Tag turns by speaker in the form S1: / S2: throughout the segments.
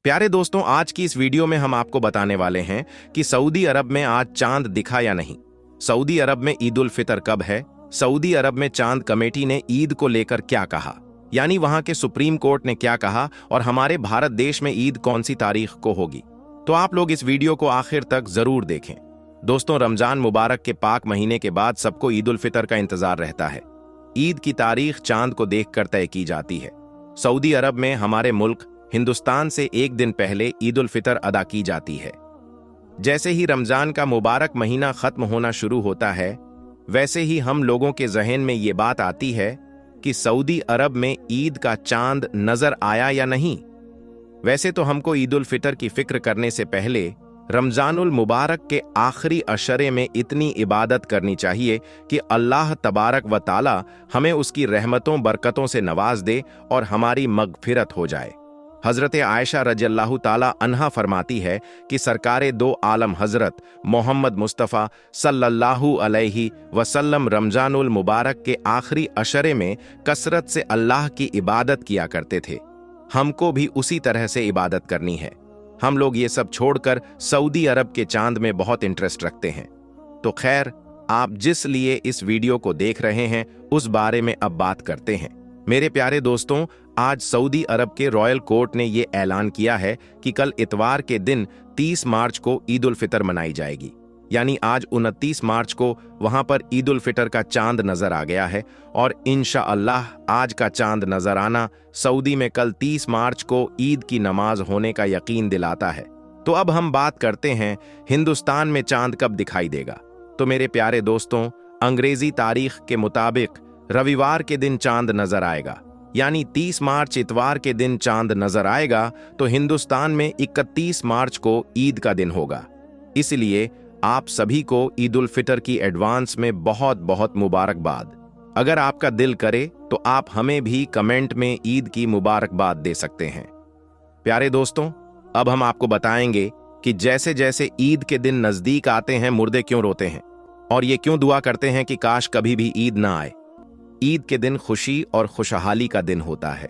S1: प्यारे दोस्तों, आज की इस वीडियो में हम आपको बताने वाले हैं कि सऊदी अरब में आज चांद दिखा या नहीं। सऊदी अरब में ईद उल फितर कब है, सऊदी अरब में चांद कमेटी ने ईद को लेकर क्या कहा, यानी वहां के सुप्रीम कोर्ट ने क्या कहा, और हमारे भारत देश में ईद कौन सी तारीख को होगी। तो आप लोग इस वीडियो को आखिर तक जरूर देखें। दोस्तों, रमजान मुबारक के पाक महीने के बाद सबको ईद उल फितर का इंतजार रहता है। ईद की तारीख चांद को देखकर तय की जाती है। सऊदी अरब में हमारे मुल्क हिंदुस्तान से एक दिन पहले ईद उल फितर अदा की जाती है। जैसे ही रमजान का मुबारक महीना खत्म होना शुरू होता है, वैसे ही हम लोगों के जहन में ये बात आती है कि सऊदी अरब में ईद का चांद नजर आया या नहीं। वैसे तो हमको ईद उल फितर की फिक्र करने से पहले रमजानुल मुबारक के आखिरी अशरे में इतनी इबादत करनी चाहिए कि अल्लाह तबारक व ताला हमें उसकी रहमतों बरकतों से नवाज दे और हमारी मगफिरत हो जाए। हजरत आयशा रज़ियल्लाहु ताला अन्हा फरमाती है कि सरकारे दो आलम हजरत मोहम्मद मुस्तफ़ा सल्लल्लाहु अलैहि वसल्लम रमजानुल मुबारक के आखिरी अशरे में कसरत से अल्लाह की इबादत किया करते थे। हमको भी उसी तरह से इबादत करनी है। हम लोग ये सब छोड़कर सऊदी अरब के चांद में बहुत इंटरेस्ट रखते हैं। तो खैर, आप जिस लिए इस वीडियो को देख रहे हैं उस बारे में अब बात करते हैं। मेरे प्यारे दोस्तों, आज सऊदी अरब के रॉयल कोर्ट ने ये ऐलान किया है कि कल इतवार के दिन 30 मार्च को ईद उल फितर मनाई जाएगी। यानी आज 29 मार्च को वहां पर ईद उल फितर का चांद नजर आ गया है, और इंशाअल्लाह आज का चांद नजर आना सऊदी में कल 30 मार्च को ईद की नमाज होने का यकीन दिलाता है। तो अब हम बात करते हैं हिंदुस्तान में चांद कब दिखाई देगा। तो मेरे प्यारे दोस्तों, अंग्रेजी तारीख के मुताबिक रविवार के दिन चांद नजर आएगा, यानी 30 मार्च इतवार के दिन चांद नजर आएगा। तो हिंदुस्तान में 31 मार्च को ईद का दिन होगा। इसलिए आप सभी को ईद उल फितर की एडवांस में बहुत बहुत मुबारकबाद। अगर आपका दिल करे तो आप हमें भी कमेंट में ईद की मुबारकबाद दे सकते हैं। प्यारे दोस्तों, अब हम आपको बताएंगे कि जैसे जैसे ईद के दिन नजदीक आते हैं मुर्दे क्यों रोते हैं, और ये क्यों दुआ करते हैं कि काश कभी भी ईद ना आए। ईद के दिन खुशी और खुशहाली का दिन होता है।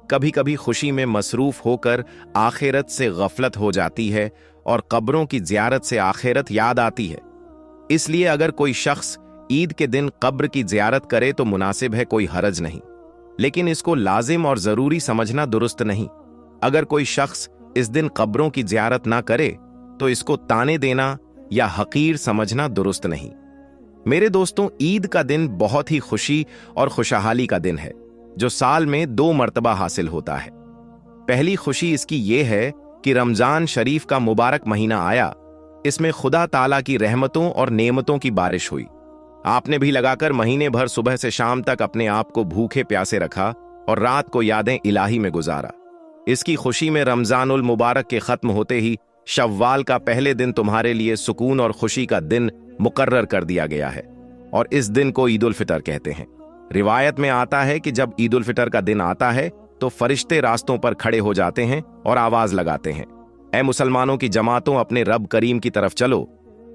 S1: कभी कभी खुशी में मसरूफ होकर आखिरत से गफलत हो जाती है और कब्रों की ज़ियारत से आखिरत याद आती है। इसलिए अगर कोई शख्स ईद के दिन कब्र की ज़ियारत करे तो मुनासिब है, कोई हरज नहीं, लेकिन इसको लाजिम और ज़रूरी समझना दुरुस्त नहीं। अगर कोई शख्स इस दिन कब्रों की ज़ियारत ना करे तो इसको ताने देना या हकीर समझना दुरुस्त नहीं। मेरे दोस्तों, ईद का दिन बहुत ही खुशी और खुशहाली का दिन है, जो साल में 2 मर्तबा हासिल होता है। पहली खुशी इसकी ये है कि रमजान शरीफ का मुबारक महीना आया। इसमें खुदा ताला की रहमतों और नेमतों की बारिश हुई। आपने भी लगाकर महीने भर सुबह से शाम तक अपने आप को भूखे प्यासे रखा और रात को यादें इलाही में गुजारा। इसकी खुशी में रमजानुल मुबारक के खत्म होते ही शव्वाल का पहले दिन तुम्हारे लिए सुकून और खुशी का दिन मुकर्रर कर दिया गया है, और इस दिन को ईद उल फितर कहते हैं। रिवायत में आता है कि जब ईद उल फितर का दिन आता है तो फरिश्ते रास्तों पर खड़े हो जाते हैं और आवाज लगाते हैं, ऐ मुसलमानों की जमातों, अपने रब करीम की तरफ चलो,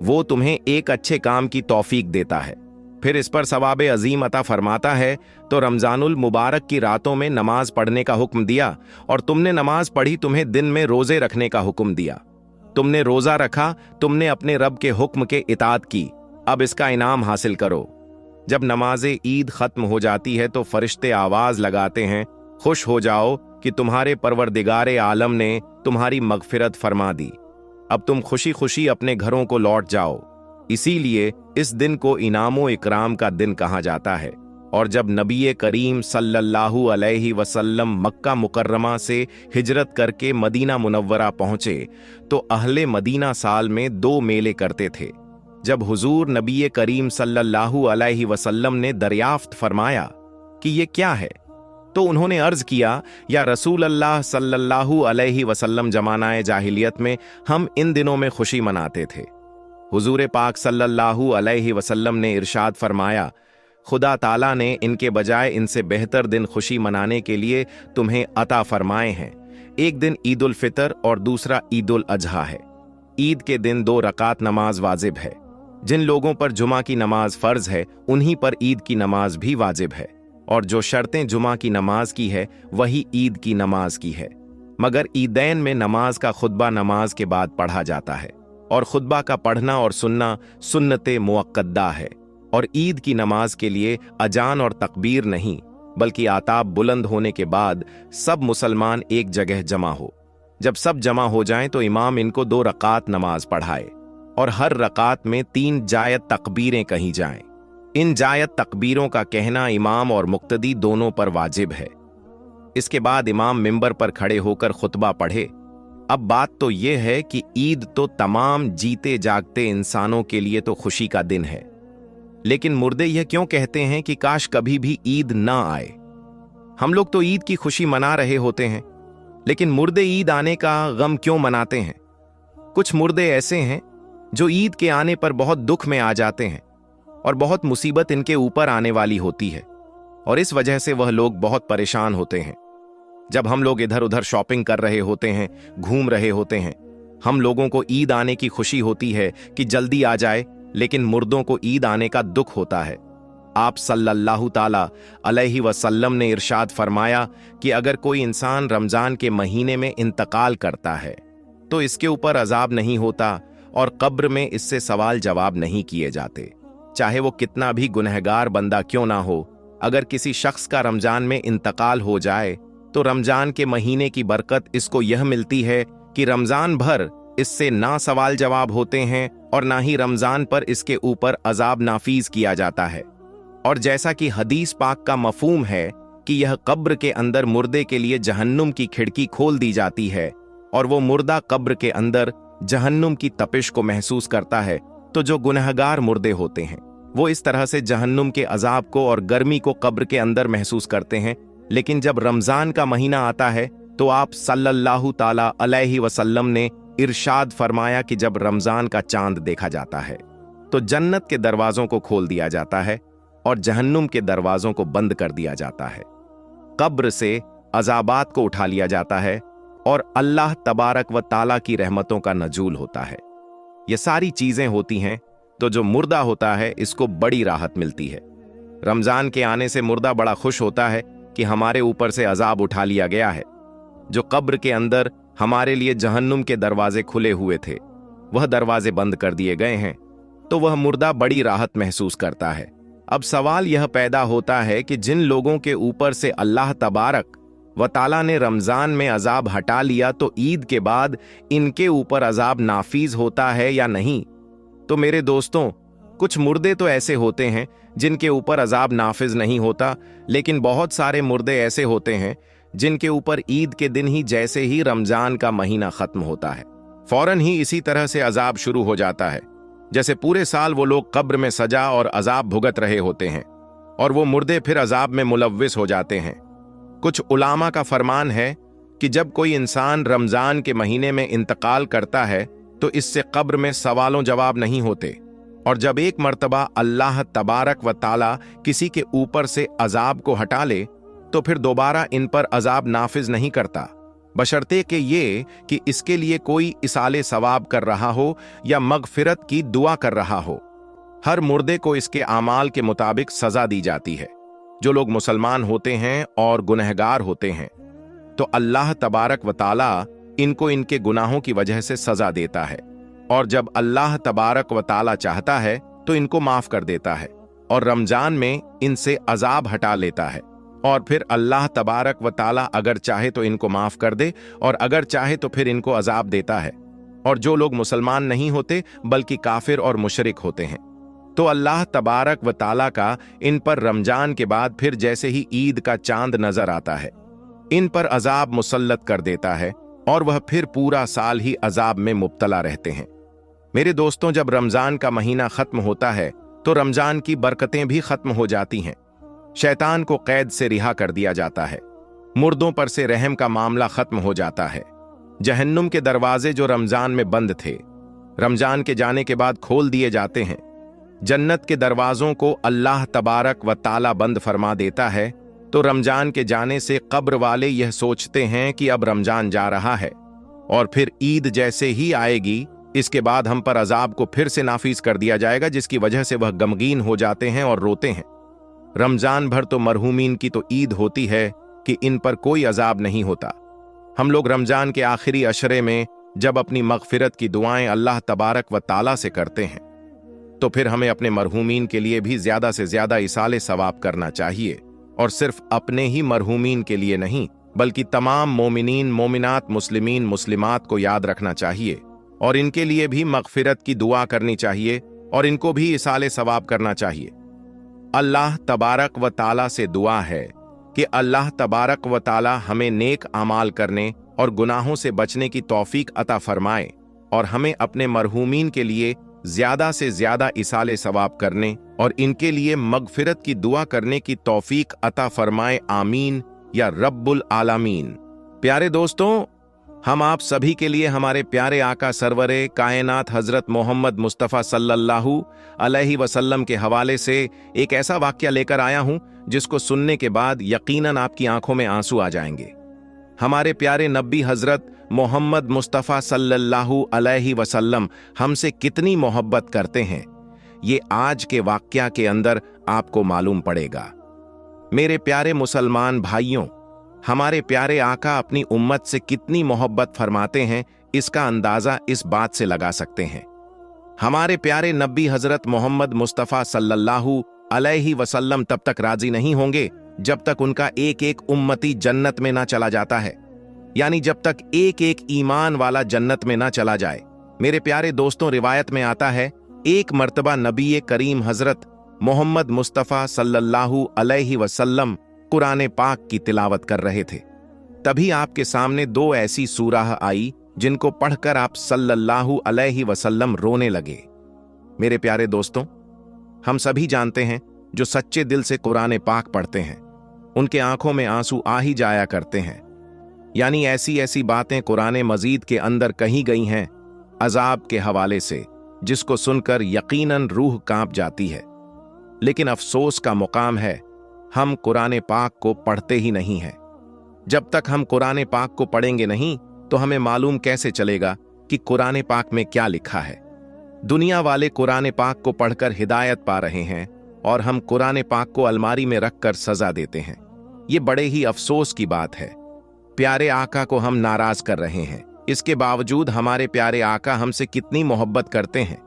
S1: वो तुम्हें एक अच्छे काम की तौफीक देता है, फिर इस पर सवाबे अजीम अता फरमाता है। तो रमजानुल मुबारक की रातों में नमाज पढ़ने का हुक्म दिया, और तुमने नमाज पढ़ी, तुम्हें दिन में रोजे रखने का हुक्म दिया। तुमने रोजा रखा, तुमने अपने रब के हुक्म के इताअत की, अब इसका इनाम हासिल करो। जब नमाज़े ईद खत्म हो जाती है तो फरिश्ते आवाज लगाते हैं, खुश हो जाओ कि तुम्हारे परवरदिगारे आलम ने तुम्हारी मगफिरत फरमा दी, अब तुम खुशी खुशी अपने घरों को लौट जाओ। इसीलिए इस दिन को इनामो इकराम का दिन कहा जाता है। और जब नबी करीम सल्लल्लाहु अलैहि वसल्लम मक्का मुकर्रमा से हिजरत करके मदीना मुनव्वरा पहुंचे तो अहले मदीना साल में 2 मेले करते थे। जब हुजूर नबी करीम सल्लल्लाहु अलैहि वसल्लम ने दरियाफ्त फरमाया कि ये क्या है, तो उन्होंने अर्ज किया, या रसूल अल्लाह सल्लल्लाहु अलैहि वसल्लम, जमानाए जाहिलियत में हम इन दिनों में खुशी मनाते थे। हुजूर पाक सल्लल्लाहु अलैहि वसल्लम ने इरशाद फरमाया, खुदा ताला ने इनके बजाय इनसे बेहतर दिन खुशी मनाने के लिए तुम्हें अता फरमाए हैं। एक दिन ईद उल फितर और दूसरा ईद उल अजहा है। ईद के दिन 2 रकात नमाज वाजिब है। जिन लोगों पर जुमा की नमाज फर्ज है उन्हीं पर ईद की नमाज भी वाजिब है, और जो शर्तें जुमा की नमाज की है वही ईद की नमाज की है। मगर ईदैन में नमाज का खुतबा नमाज के बाद पढ़ा जाता है, और खुतबा का पढ़ना और सुनना सुन्नते मुअक्कदा है। और ईद की नमाज के लिए अजान और तकबीर नहीं, बल्कि आताब बुलंद होने के बाद सब मुसलमान एक जगह जमा हो। जब सब जमा हो जाएं तो इमाम इनको 2 रकात नमाज पढ़ाए, और हर रकात में 3 जायद तकबीरें कही जाएं। इन जायद तकबीरों का कहना इमाम और मुक्तदी दोनों पर वाजिब है। इसके बाद इमाम मिंबर पर खड़े होकर खुतबा पढ़े। अब बात तो यह है कि ईद तो तमाम जीते जागते इंसानों के लिए तो खुशी का दिन है, लेकिन मुर्दे यह क्यों कहते हैं कि काश कभी भी ईद ना आए। हम लोग तो ईद की खुशी मना रहे होते हैं, लेकिन मुर्दे ईद आने का गम क्यों मनाते हैं? कुछ मुर्दे ऐसे हैं जो ईद के आने पर बहुत दुख में आ जाते हैं और बहुत मुसीबत इनके ऊपर आने वाली होती है, और इस वजह से वह लोग बहुत परेशान होते हैं। जब हम लोग इधर उधर शॉपिंग कर रहे होते हैं, घूम रहे होते हैं, हम लोगों को ईद आने की खुशी होती है कि जल्दी आ जाए, लेकिन मुर्दों को ईद आने का दुख होता है। आप सल्लल्लाहु ताला अलैहि वसल्लम ने इरशाद फरमाया कि अगर कोई इंसान रमजान के महीने में इंतकाल करता है तो इसके ऊपर अजाब नहीं होता और कब्र में इससे सवाल जवाब नहीं किए जाते, चाहे वो कितना भी गुनहगार बंदा क्यों ना हो। अगर किसी शख्स का रमजान में इंतकाल हो जाए तो रमजान के महीने की बरकत इसको यह मिलती है कि रमजान भर इससे ना सवाल जवाब होते हैं और ना ही रमजान पर इसके ऊपर अजाब नाफीज किया जाता है। और जैसा कि हदीस पाक का मफहूम है कि यह कब्र के अंदर मुर्दे के लिए जहन्नुम की खिड़की खोल दी जाती है और वो मुर्दा कब्र के अंदर जहन्नुम की तपिश को महसूस करता है, तो जो गुनहगार मुर्दे होते हैं वो इस तरह से जहन्नुम के अजाब को और गर्मी को कब्र के अंदर महसूस करते हैं। लेकिन जब रमजान का महीना आता है तो आप सल्लल्लाहु ताला अलैहि वसल्लम ने इरशाद फरमाया कि जब रमजान का चांद देखा जाता है तो जन्नत के दरवाजों को खोल दिया जाता है और जहन्नुम के दरवाजों को बंद कर दिया जाता है। कब्र से अजाबात को उठा लिया जाता है और अल्लाह तबारक व ताला की रहमतों का नजूल होता है। ये सारी चीजें होती हैं तो जो मुर्दा होता है इसको बड़ी राहत मिलती है। रमजान के आने से मुर्दा बड़ा खुश होता है कि हमारे ऊपर से अजाब उठा लिया गया है। जो कब्र के अंदर हमारे लिए जहन्नुम के दरवाजे खुले हुए थे वह दरवाजे बंद कर दिए गए हैं, तो वह मुर्दा बड़ी राहत महसूस करता है। अब सवाल यह पैदा होता है कि जिन लोगों के ऊपर से अल्लाह तबारक व ताला ने रमजान में अजाब हटा लिया तो ईद के बाद इनके ऊपर अजाब नाफीज होता है या नहीं? तो मेरे दोस्तों, कुछ मुर्दे तो ऐसे होते हैं जिनके ऊपर अजाब नाफिज नहीं होता, लेकिन बहुत सारे मुर्दे ऐसे होते हैं जिनके ऊपर ईद के दिन ही जैसे ही रमजान का महीना खत्म होता है फौरन ही इसी तरह से अजाब शुरू हो जाता है, जैसे पूरे साल वो लोग कब्र में सजा और अजाब भुगत रहे होते हैं और वो मुर्दे फिर अजाब में मुलव्विस हो जाते हैं। कुछ उलामा का फरमान है कि जब कोई इंसान रमजान के महीने में इंतकाल करता है तो इससे कब्र में सवालों जवाब नहीं होते, और जब एक मर्तबा अल्लाह तबारक व ताला किसी के ऊपर से अजाब को हटा ले तो फिर दोबारा इन पर अजाब नाफिज नहीं करता, बशर्ते कि ये कि इसके लिए कोई इसाले सवाब कर रहा हो या मगफिरत की दुआ कर रहा हो। हर मुर्दे को इसके आमाल के मुताबिक सजा दी जाती है। जो लोग मुसलमान होते हैं और गुनहगार होते हैं तो अल्लाह तबारक व ताला इनको इनके गुनाहों की वजह से सजा देता है, और जब अल्लाह तबारक व ताला चाहता है तो इनको माफ कर देता है और रमजान में इनसे अजाब हटा लेता है। और फिर अल्लाह तबारक व ताला अगर चाहे तो इनको माफ कर दे और अगर चाहे तो फिर इनको अजाब देता है। और जो लोग मुसलमान नहीं होते बल्कि काफिर और मुशरिक होते हैं तो अल्लाह तबारक व ताला का इन पर रमजान के बाद फिर जैसे ही ईद का चांद नजर आता है इन पर अजाब मुसल्लत कर देता है और वह फिर पूरा साल ही अजाब में मुब्तला रहते हैं। मेरे दोस्तों, जब रमजान का महीना खत्म होता है तो रमजान की बरकतें भी खत्म हो जाती हैं। शैतान को कैद से रिहा कर दिया जाता है, मुर्दों पर से रहम का मामला खत्म हो जाता है। जहन्नुम के दरवाजे जो रमजान में बंद थे रमजान के जाने के बाद खोल दिए जाते हैं। जन्नत के दरवाजों को अल्लाह तबारक व ताला बंद फरमा देता है, तो रमजान के जाने से कब्र वाले यह सोचते हैं कि अब रमजान जा रहा है और फिर ईद जैसे ही आएगी इसके बाद हम पर अजाब को फिर से नाफिज कर दिया जाएगा, जिसकी वजह से वह गमगीन हो जाते हैं और रोते हैं। रमजान भर तो मरहूमीन की तो ईद होती है कि इन पर कोई अजाब नहीं होता। हम लोग रमजान के आखिरी अशरे में जब अपनी मगफिरत की दुआएं अल्लाह तबारक व ताला से करते हैं, तो फिर हमें अपने मरहूमीन के लिए भी ज्यादा से ज्यादा इसाले सवाब करना चाहिए, और सिर्फ अपने ही मरहूमीन के लिए नहीं बल्कि तमाम मोमिनीन मोमिनात मुस्लिमीन मुस्लिमात को याद रखना चाहिए और इनके लिए भी मगफिरत की दुआ करनी चाहिए और इनको भी इसाले सवाब करना चाहिए। अल्लाह तबारक व ताला से दुआ है कि अल्लाह तबारक व ताला हमें नेक अमाल करने और गुनाहों से बचने की तौफीक अता फरमाए और हमें अपने मरहूमीन के लिए ज्यादा से ज्यादा इसाले सवाब करने और इनके लिए मगफिरत की दुआ करने की तौफीक अता फरमाए, आमीन या रब्बुल आलमीन। प्यारे दोस्तों, हम आप सभी के लिए हमारे प्यारे आका सरवरे कायनात हजरत मोहम्मद मुस्तफ़ा सल्लल्लाहु अलैहि वसल्लम के हवाले से एक ऐसा वाक्या लेकर आया हूं जिसको सुनने के बाद यकीनन आपकी आंखों में आंसू आ जाएंगे। हमारे प्यारे नबी हजरत मोहम्मद मुस्तफ़ा सल्लल्लाहु अलैहि वसल्लम हमसे कितनी मोहब्बत करते हैं, ये आज के वाक्या के अंदर आपको मालूम पड़ेगा। मेरे प्यारे मुसलमान भाइयों, हमारे प्यारे आका अपनी उम्मत से कितनी मोहब्बत फरमाते हैं, इसका अंदाजा इस बात से लगा सकते हैं। हमारे प्यारे नबी हजरत मोहम्मद मुस्तफ़ा सल्लल्लाहु अलैहि वसल्लम तब तक राजी नहीं होंगे जब तक उनका एक एक उम्मती जन्नत में ना चला जाता है, यानी जब तक एक एक ईमान वाला जन्नत में ना चला जाए। मेरे प्यारे दोस्तों, रिवायत में आता है एक मर्तबा नबी करीम हजरत मोहम्मद मुस्तफ़ा सल्लल्लाहु अलैहि वसल्लम कुरान पाक की तिलावत कर रहे थे। तभी आपके सामने दो ऐसी सूरह आई जिनको पढ़कर आप सल्लल्लाहु अलैहि वसल्लम रोने लगे। मेरे प्यारे दोस्तों, हम सभी जानते हैं जो सच्चे दिल से कुरान पाक पढ़ते हैं उनके आंखों में आंसू आ ही जाया करते हैं, यानी ऐसी ऐसी बातें कुरान मजीद के अंदर कही गई हैं अजाब के हवाले से जिसको सुनकर यकीनन रूह कांप जाती है। लेकिन अफसोस का मुकाम है, हम कुरान पाक को पढ़ते ही नहीं हैं। जब तक हम कुरान पाक को पढ़ेंगे नहीं तो हमें मालूम कैसे चलेगा कि कुरान पाक में क्या लिखा है। दुनिया वाले कुरान पाक को पढ़कर हिदायत पा रहे हैं और हम कुरान पाक को अलमारी में रखकर सजा देते हैं। ये बड़े ही अफसोस की बात है। प्यारे आका को हम नाराज कर रहे हैं, इसके बावजूद हमारे प्यारे आका हमसे कितनी मोहब्बत करते हैं।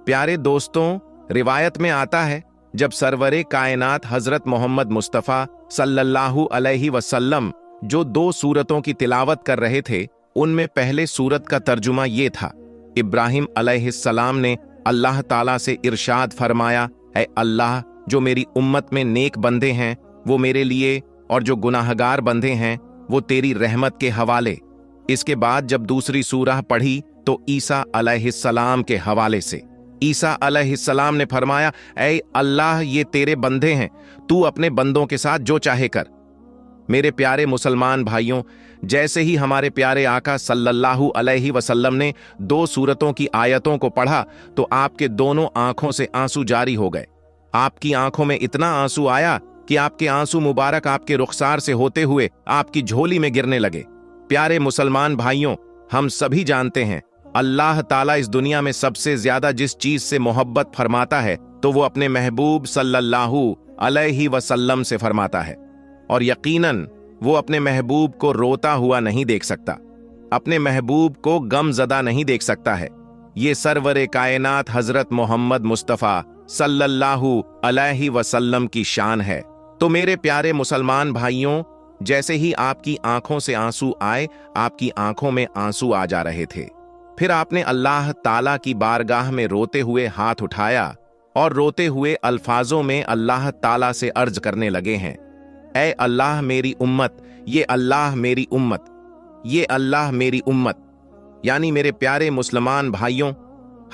S1: प्यारे दोस्तों, रिवायत में आता है जब सरवरे कायनात हजरत मोहम्मद मुस्तफ़ा सल्लल्लाहु अलैहि वसल्लम जो दो सूरतों की तिलावत कर रहे थे, उनमें पहले सूरत का तर्जुमा ये था। इब्राहिम अलैहिस्सलाम ने अल्लाह ताला से इरशाद फरमाया, ऐ अल्लाह, जो मेरी उम्मत में नेक बंदे हैं वो मेरे लिए और जो गुनाहगार बंदे हैं वो तेरी रहमत के हवाले। इसके बाद जब दूसरी सूरह पढ़ी तो ईसा अलैहिस्सलाम के हवाले से ईसा अलैहिस्सलाम ने फरमाया, ऐ अल्लाह, ये तेरे बंदे हैं, तू अपने बंदों के साथ जो चाहे कर। मेरे प्यारे मुसलमान भाइयों, जैसे ही हमारे प्यारे आका सल्लल्लाहु अलैहि वसल्लम ने दो सूरतों की आयतों को पढ़ा तो आपके दोनों आंखों से आंसू जारी हो गए। आपकी आंखों में इतना आंसू आया कि आपके आंसू मुबारक आपके रुखसार से होते हुए आपकी झोली में गिरने लगे। प्यारे मुसलमान भाइयों, हम सभी जानते हैं अल्लाह ताला इस दुनिया में सबसे ज्यादा जिस चीज से मोहब्बत फरमाता है तो वो अपने महबूब सल्लल्लाहु अलैहि वसल्लम से फरमाता है, और यकीनन वो अपने महबूब को रोता हुआ नहीं देख सकता, अपने महबूब को गमज़दा नहीं देख सकता है। ये सरवरे कायनात हजरत मोहम्मद मुस्तफ़ा सल्लल्लाहु अलैहि वसल्लम की शान है। तो मेरे प्यारे मुसलमान भाइयों, जैसे ही आपकी आंखों से आंसू आए, आपकी आंखों में आंसू आ जा रहे थे। फिर आपने अल्लाह ताला की बारगाह में रोते हुए हाथ उठाया और रोते हुए अल्फाजों में अल्लाह ताला से अर्ज करने लगे हैं, ऐ अल्लाह मेरी उम्मत, ये अल्लाह मेरी उम्मत, ये अल्लाह मेरी उम्मत। यानी मेरे प्यारे मुसलमान भाइयों,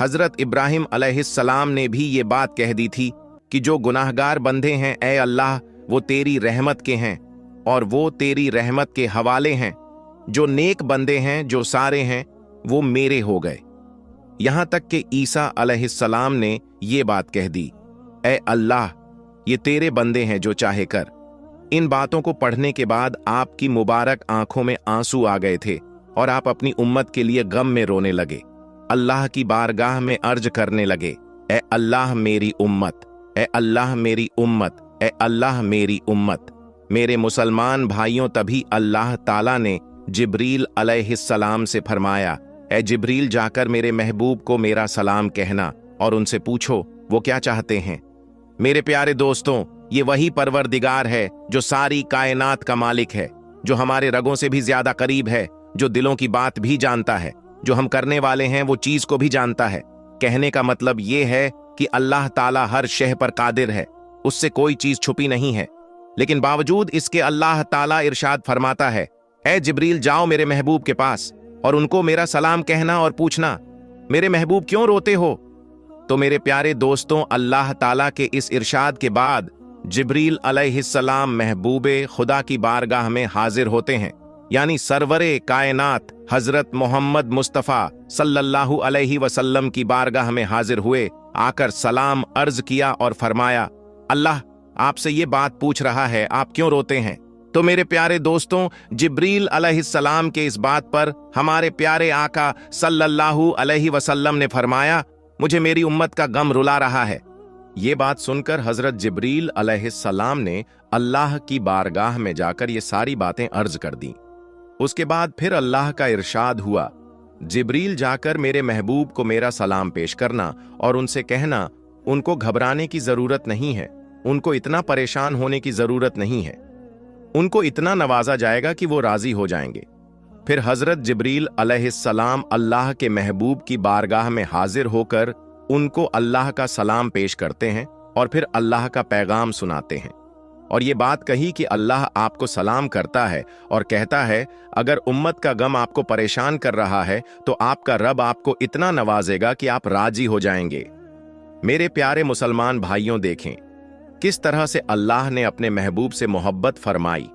S1: हजरत इब्राहिम अलैहिस्सलाम ने भी ये बात कह दी थी कि जो गुनाहगार बंदे हैं, ऐ अल्लाह, वो तेरी रहमत के हैं और वो तेरी रहमत के हवाले हैं। जो नेक बंदे हैं, जो सारे हैं, वो मेरे हो गए। यहां तक कि ईसा अलैहिस्सलाम ने ये बात कह दी, ऐ अल्लाह, ये तेरे बंदे हैं, जो चाहे कर। इन बातों को पढ़ने के बाद आपकी मुबारक आंखों में आंसू आ गए थे और आप अपनी उम्मत के लिए गम में रोने लगे, अल्लाह की बारगाह में अर्ज करने लगे, ऐ अल्लाह मेरी उम्मत, ऐ अल्लाह मेरी उम्मत, ऐ अल्लाह मेरी उम्मत। मेरे मुसलमान भाइयों, तभी अल्लाह ताला ने जिब्रील अलैहिस्सलाम से फरमाया, ए जिब्रील, जाकर मेरे महबूब को मेरा सलाम कहना और उनसे पूछो वो क्या चाहते हैं। मेरे प्यारे दोस्तों, ये वही परवरदिगार है जो सारी कायनात का मालिक है, जो हमारे रगों से भी ज्यादा करीब है, जो दिलों की बात भी जानता है, जो हम करने वाले हैं वो चीज को भी जानता है। कहने का मतलब ये है कि अल्लाह ताला हर शय पर कादिर है, उससे कोई चीज छुपी नहीं है। लेकिन बावजूद इसके अल्लाह ताला इरशाद फरमाता है, ए जिब्रील, जाओ मेरे महबूब के पास और उनको मेरा सलाम कहना और पूछना, मेरे महबूब क्यों रोते हो। तो मेरे प्यारे दोस्तों, अल्लाह ताला के इस इरशाद के बाद जिब्रील अलैहिस्सलाम महबूबे खुदा की बारगाह में हाजिर होते हैं, यानी सरवरे कायनात हजरत मोहम्मद मुस्तफ़ा सल्लल्लाहु अलैहि वसल्लम की बारगाह में हाजिर हुए, आकर सलाम अर्ज किया और फरमाया, अल्लाह आपसे ये बात पूछ रहा है, आप क्यों रोते हैं। तो मेरे प्यारे दोस्तों, जिब्रील अलैहिस्सलाम के इस बात पर हमारे प्यारे आका सल्लल्लाहु अलैहि वसल्लम ने फरमाया, मुझे मेरी उम्मत का गम रुला रहा है। ये बात सुनकर हजरत जिब्रील अलैहिस्सलाम ने अल्लाह की बारगाह में जाकर ये सारी बातें अर्ज कर दी। उसके बाद फिर अल्लाह का इरशाद हुआ, जिब्रील, जाकर मेरे महबूब को मेरा सलाम पेश करना और उनसे कहना, उनको घबराने की जरूरत नहीं है, उनको इतना परेशान होने की जरूरत नहीं है, उनको इतना नवाजा जाएगा कि वो राजी हो जाएंगे। फिर हजरत जिब्रील अलैहिस्सलाम अल्लाह के महबूब की बारगाह में हाजिर होकर उनको अल्लाह का सलाम पेश करते हैं और फिर अल्लाह का पैगाम सुनाते हैं और ये बात कही कि अल्लाह आपको सलाम करता है और कहता है, अगर उम्मत का गम आपको परेशान कर रहा है तो आपका रब आपको इतना नवाजेगा कि आप राजी हो जाएंगे। मेरे प्यारे मुसलमान भाइयों, देखें किस तरह से अल्लाह ने अपने महबूब से मोहब्बत फरमाई।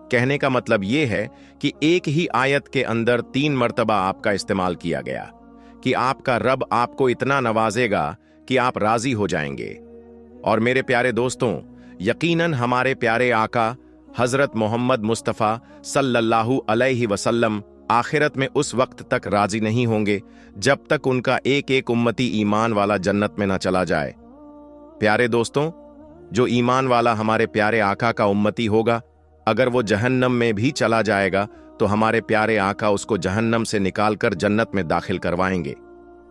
S1: कहने का मतलब ये है कि एक ही आयत के अंदर 3 मर्तबा आपका इस्तेमाल किया गया कि आपका रब आपको इतना नवाजेगा कि आप राजी हो जाएंगे। और मेरे प्यारे दोस्तों, यकीनन हमारे प्यारे आका हजरत मोहम्मद मुस्तफ़ा सल्लल्लाहु अलैहि वसल्लम आखिरत में उस वक्त तक राजी नहीं होंगे जब तक उनका एक एक उम्मती ईमान वाला जन्नत में न चला जाए। प्यारे दोस्तों, जो ईमान वाला हमारे प्यारे आका का उम्मती होगा, अगर वो जहन्नम में भी चला जाएगा तो हमारे प्यारे आका उसको जहन्नम से निकालकर जन्नत में दाखिल करवाएंगे।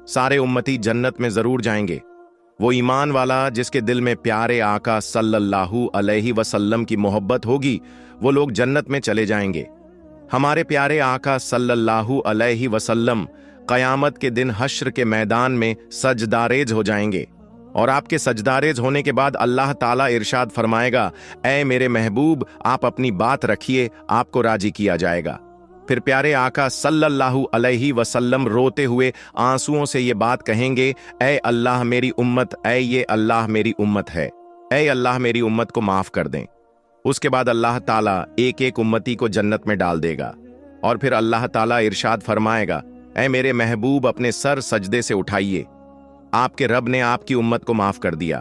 S1: सारे उम्मती जन्नत में जरूर जाएंगे। वो ईमान वाला जिसके दिल में प्यारे आका सल्लल्लाहु अलैहि वसल्लम की मोहब्बत होगी, वो लोग जन्नत में चले जाएंगे। हमारे प्यारे आका सल्लल्लाहु अलैहि वसल्लम क़यामत के दिन हश्र के मैदान में सजदारेज हो जाएंगे और आपके सजदारेज होने के बाद अल्लाह ताला इरशाद फरमाएगा, ऐ मेरे महबूब, आप अपनी बात रखिए, आपको राजी किया जाएगा। फिर प्यारे आका सल्लल्लाहु अलैहि वसल्लम रोते हुए आंसुओं से ये बात कहेंगे, ऐ अल्लाह मेरी उम्मत, ऐ ये अल्लाह मेरी उम्मत है, ऐ अल्लाह मेरी उम्मत को माफ कर दें। उसके बाद अल्लाह ताला एक एक उम्मती को जन्नत में डाल देगा और फिर अल्लाह ताला इरशाद फरमाएगा, ऐ मेरे महबूब, अपने सर सजदे से उठाइए, आपके रब ने आपकी उम्मत को माफ कर दिया।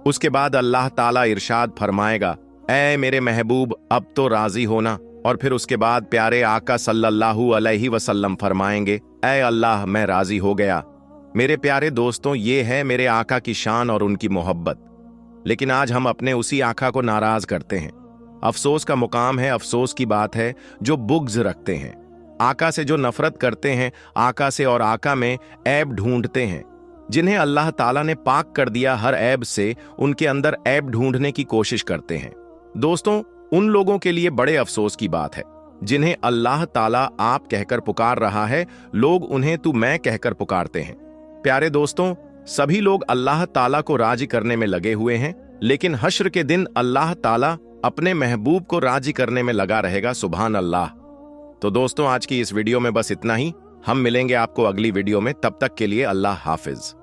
S1: उसके बाद अल्लाह ताला इरशाद फरमाएगा, ऐ मेरे महबूब, अब तो राजी होना। और फिर उसके बाद प्यारे आका सल्लल्लाहु अलैहि वसल्लम फरमाएंगे, ऐ अल्लाह, मैं राजी हो गया। मेरे प्यारे दोस्तों, ये है मेरे आका की शान और उनकी मोहब्बत। लेकिन आज हम अपने उसी आका को नाराज करते हैं। अफसोस का मुकाम है, अफसोस की बात है जो बुग़्ज़ रखते हैं, आका से जो नफरत करते हैं, आका से और आका में ऐब ढूंढते हैं। जिन्हें अल्लाह ताला ने पाक कर दिया हर ऐब से, उनके अंदर ऐब ढूंढने की कोशिश करते हैं। दोस्तों, उन लोगों के लिए बड़े अफसोस की बात है जिन्हें अल्लाह ताला आप कहकर पुकार रहा है, लोग उन्हें तू मैं कहकर पुकारते हैं। प्यारे दोस्तों, सभी लोग अल्लाह ताला को राजी करने में लगे हुए हैं, लेकिन हश्र के दिन अल्लाह ताला अपने महबूब को राजी करने में लगा रहेगा। सुभान अल्लाह। तो दोस्तों, आज की इस वीडियो में बस इतना ही। हम मिलेंगे आपको अगली वीडियो में, तब तक के लिए अल्लाह हाफिज।